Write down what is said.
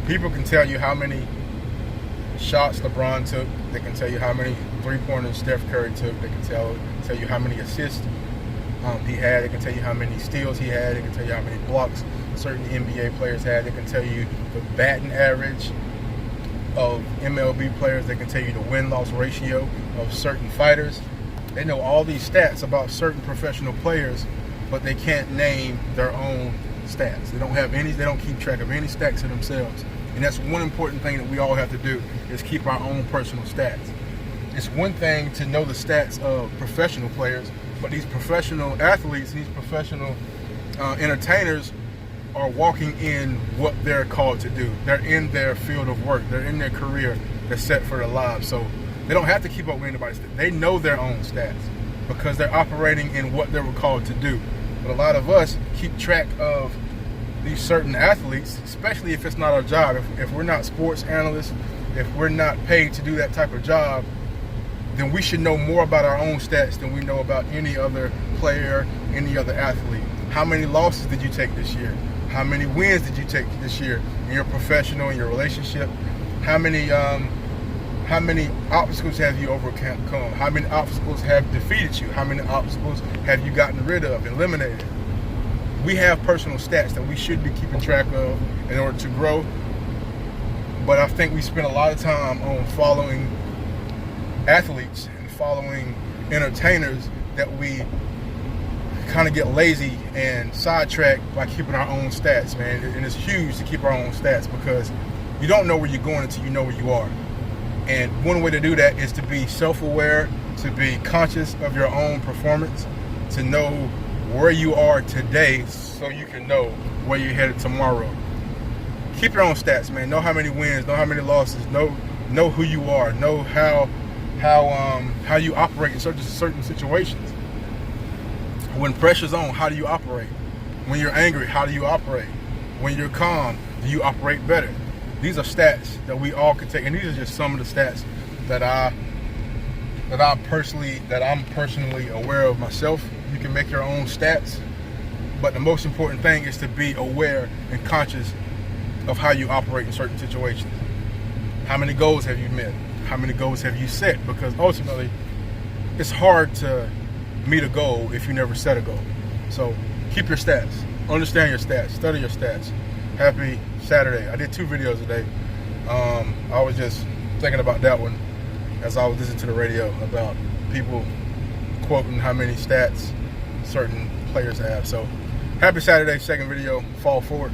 People can tell you how many shots LeBron took. They can tell you how many three-pointers Steph Curry took. They can tell you how many assists he had. They can tell you how many steals he had. They can tell you how many blocks certain NBA players had. They can tell you the batting average of MLB players. They can tell you the win-loss ratio of certain fighters. They know all these stats about certain professional players, but they can't name their own stats. They don't have any. They don't keep track of any stats of themselves. And that's one important thing that we all have to do, is keep our own personal stats. It's one thing to know the stats of professional players, but these professional athletes, these professional entertainers are walking in what they're called to do. They're in their field of work. They're in their career. They're set for their lives. So they don't have to keep up with anybody's stats. They know their own stats because they're operating in what they were called to do. But a lot of us keep track of these certain athletes, especially if it's not our job. If we're not sports analysts, if we're not paid to do that type of job, then we should know more about our own stats than we know about any other player, any other athlete. How many losses did you take this year? How many wins did you take this year in your professional, in your relationship? How many obstacles have you overcome? How many obstacles have defeated you? How many obstacles have you gotten rid of, eliminated? We have personal stats that we should be keeping track of in order to grow. But I think we spend a lot of time on following athletes and following entertainers that we kind of get lazy and sidetracked by keeping our own stats, man. And it's huge to keep our own stats because you don't know where you're going until you know where you are. And one way to do that is to be self-aware, to be conscious of your own performance, to know where you are today so you can know where you're headed tomorrow. Keep your own stats, man. Know how many wins, know how many losses, know who you are, know how you operate in certain situations. When pressure's on, how do you operate? When you're angry, how do you operate? When you're calm, do you operate better? These are stats that we all can take, and these are just some of the stats that I'm personally aware of myself. You can make your own stats, but the most important thing is to be aware and conscious of how you operate in certain situations. How many goals have you met? How many goals have you set? Because ultimately, it's hard to meet a goal if you never set a goal. So keep your stats, understand your stats, study your stats. Happy Saturday. I did 2 videos today. I was just thinking about that one as I was listening to the radio about people quoting how many stats certain players have. So happy Saturday, second video, fall forward.